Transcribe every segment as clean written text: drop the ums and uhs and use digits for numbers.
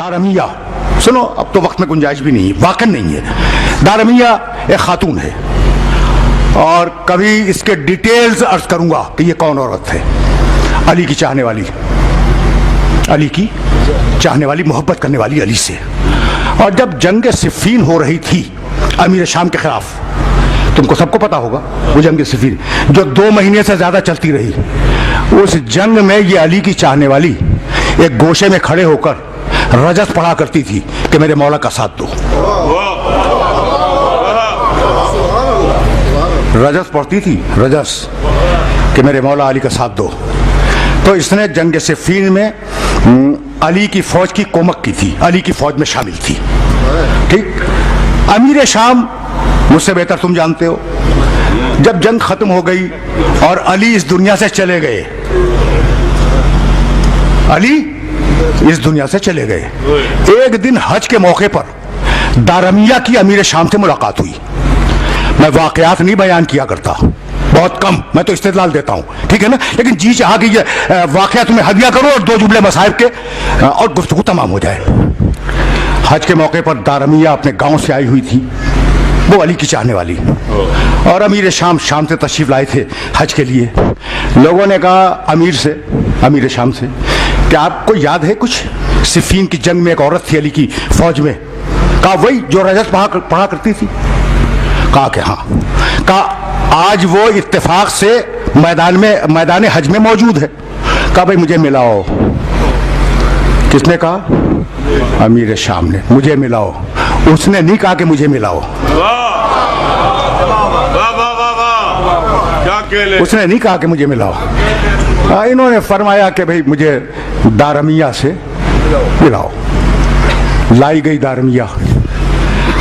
दारमिया, सुनो अब तो वक्त में गुंजाइश भी नहीं है, वाकई नहीं है। दारमिया एक खातून है और कभी इसके डिटेल्स अर्ज करूंगा कि ये कौन औरत है। अली की चाहने वाली, अली की चाहने वाली, मोहब्बत करने वाली अली से। और जब जंग सिफ़ीन हो रही थी अमीर शाम के खिलाफ, तुमको सबको पता होगा वो जंग सिफ़ीन जो 2 महीने से ज्यादा चलती रही, उस जंग में ये अली की चाहने वाली एक गोशे में खड़े होकर रजस पढ़ा करती थी कि मेरे मौला का साथ दो। रजस पढ़ती थी, रजस, कि मेरे मौला अली का साथ दो। तो इसने जंग सिफ़ीन में अली की फौज की कोमक की थी, अली की फौज में शामिल थी। ठीक, अमीर शाम मुझसे बेहतर तुम जानते हो, जब जंग खत्म हो गई और अली इस दुनिया से चले गए, अली इस दुनिया से चले गए, एक दिन हज के मौके पर दारमिया की अमीर शाम से मुलाकात हुई। मैं वाकयात नहीं बयान किया करता, बहुत कम, मैं तो इस्तेदलाल देता हूं, ठीक है ना, लेकिन जी चाहा कि ये वाकया तुम्हें हदिया करो और 2 जुमले मसाइब के और गुफ्तगू तमाम हो जाए। हज के मौके पर दारमिया अपने गांव से आई हुई थी, वो अली की चाहने वाली, और अमीर शाम से तशरीफ लाए थे हज के लिए। लोगों ने कहा अमीर शाम से कि आपको याद है कुछ, सिफ़ीन की जंग में एक औरत थी अली की फौज में। कहा वही जो रजस पढ़ा करती थी। कहा कि हाँ। कहा आज वो इत्तेफाक से मैदान हज में मौजूद है। कहा भाई मुझे मिलाओ। किसने कहा? अमीर शाम ने, मुझे मिलाओ। उसने नहीं कहा कि मुझे मिलाओ, उसने नहीं कहा कि मुझे मिलाओ, इन्होंने फरमाया कि भाई मुझे दारमिया से मिलाओ। लाई गई दारमिया।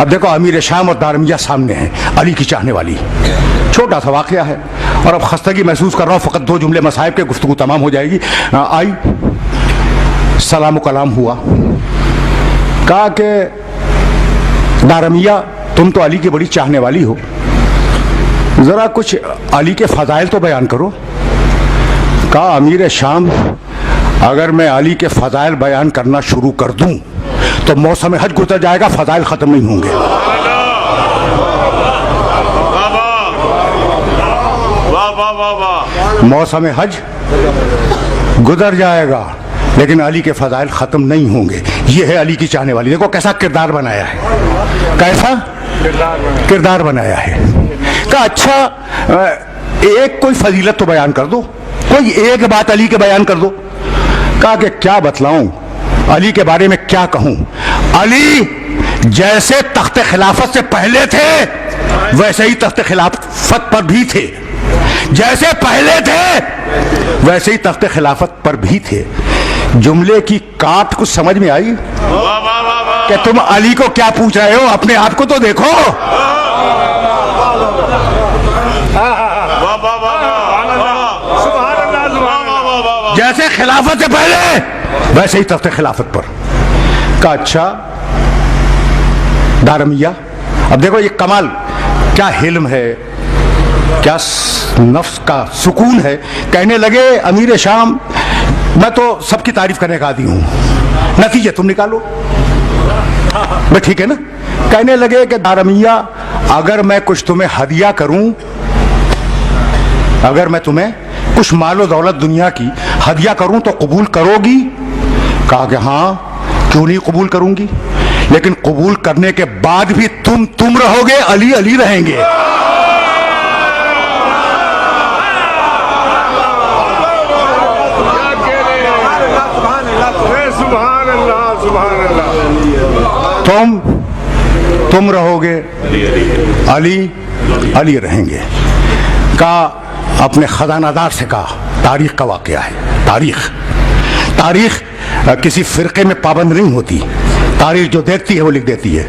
अब देखो अमीर शाम और दारमिया सामने हैं, अली की चाहने वाली। छोटा सा वाकया है और अब खस्तगी महसूस कर रहा हूँ, फ़कत 2 जुमले मसाइब के गुफ्तगू तमाम हो जाएगी। आई, सलाम कलाम हुआ। कहा कि दारमिया तुम तो अली की बड़ी चाहने वाली हो, ज़रा कुछ अली के फ़ज़ाइल तो बयान करो। कहा अमीर शाम अगर मैं अली के फ़ज़ाइल बयान करना शुरू कर दूं तो मौसम हज गुजर जाएगा, फ़ज़ाइल ख़त्म नहीं होंगे। मौसम हज गुजर जाएगा लेकिन अली के फ़ज़ाइल ख़त्म नहीं होंगे। ये है अली की चाहने वाली। देखो कैसा किरदार बनाया है, कैसा किरदार बनाया है। कहा अच्छा एक कोई फजीलत तो बयान कर दो, कोई एक बात अली के बयान कर दो। कहा कि क्या बतलाऊं, अली के बारे में क्या कहूं। अली जैसे तख्ते खिलाफत से पहले थे वैसे ही तख्ते खिलाफत पर भी थे, जैसे पहले थे वैसे ही तख्ते खिलाफत पर भी थे। जुमले की काट कुछ समझ में आई कि तुम अली को क्या पूछ रहे हो, अपने आप को तो देखो। जैसे खिलाफत से पहले वैसे ही तख्ते खिलाफत पर। का अच्छा दारमिया, अब देखो ये कमाल, क्या हिल्म है, क्या नफ्स का सुकून है। कहने लगे अमीर शाम मैं तो सबकी तारीफ करने का आदी हूं, नतीजे तुम निकालो। मैं ठीक है ना। कहने लगे कि दारमिया अगर मैं कुछ तुम्हें हदिया करूं, अगर मैं तुम्हें कुछ मालो दौलत दुनिया की हदिया करूं तो कबूल करोगी। कहा कि हाँ क्यों नहीं कबूल करूंगी, लेकिन कबूल करने के बाद भी तुम रहोगे, अली अली रहेंगे। तुम रहोगे, अली अली रहेंगे। का अपने खजानादार से कहा, तारीख का वाकया है। तारीख किसी फिरके में पाबंद नहीं होती, तारीख जो देखती है वो लिख देती है।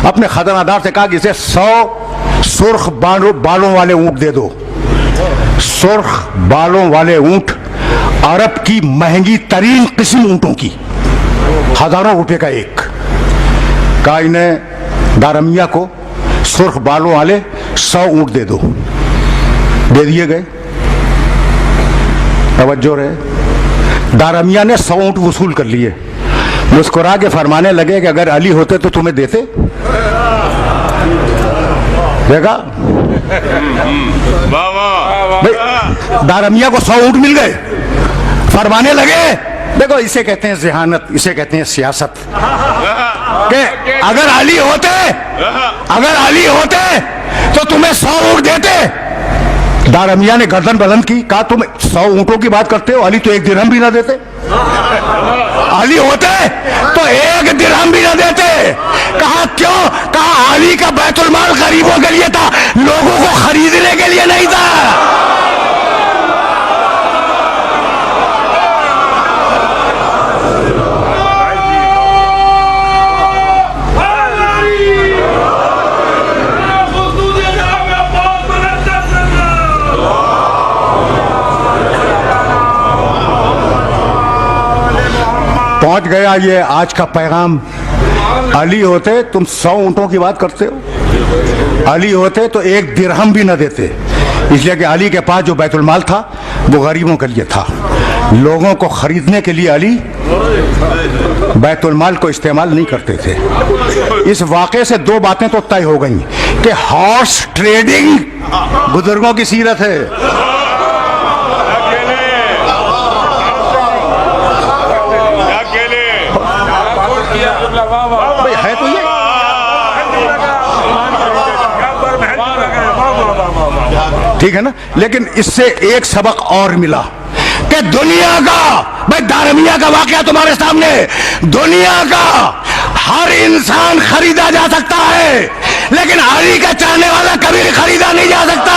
अपने खजानादार से कहा कि इसे 100 सुर्ख बालों वाले ऊंट दे दो। सुर्ख बालों वाले ऊंट अरब की महंगी तरीन किस्म ऊंटों की, हजारों रुपए का एक। कहा इन्हें दारमिया को सुर्ख बालों वाले 100 ऊंट दे दो। दे दिए गए। तवज्जो रहे, दारमिया ने 100 ऊंट वसूल कर लिए। मुस्कुरा के फरमाने लगे कि अगर अली होते तो तुम्हें देते। देखा भाई, दारमिया को 100 ऊंट मिल गए, फरमाने लगे। देखो इसे कहते हैं ज़हानत, इसे कहते हैं सियासत। कि अगर अली होते तो तुम्हें 100 ऊंट देते। दारमिया ने गर्दन बुलंद की, कहा तुम 100 ऊंटों की बात करते हो, अली तो 1 दिरहम भी ना देते। अली होते तो 1 दिरहम भी ना देते। कहा क्यों? कहा अली का बैतुल माल गरीबों के लिए था, लोगों को खरीदने के लिए नहीं था। पहुंच गया ये आज का पैगाम। अली होते तुम 100 ऊंटों की बात करते हो, अली होते तो 1 दिरहम भी न देते। इसलिए कि अली के पास जो बैतुल माल था वो गरीबों के लिए था, लोगों को खरीदने के लिए अली बैतुल माल को इस्तेमाल नहीं करते थे। इस वाक़े से 2 बातें तो तय हो गई कि हॉर्स ट्रेडिंग बुजुर्गों की सीरत है। भाई है तो ये, ठीक है ना। लेकिन इससे एक सबक और मिला कि दुनिया का, भाई दारमिया का वाकया तुम्हारे सामने, दुनिया का हर इंसान खरीदा जा सकता है, लेकिन अली का चाहने वाला कभी खरीदा नहीं जा सकता।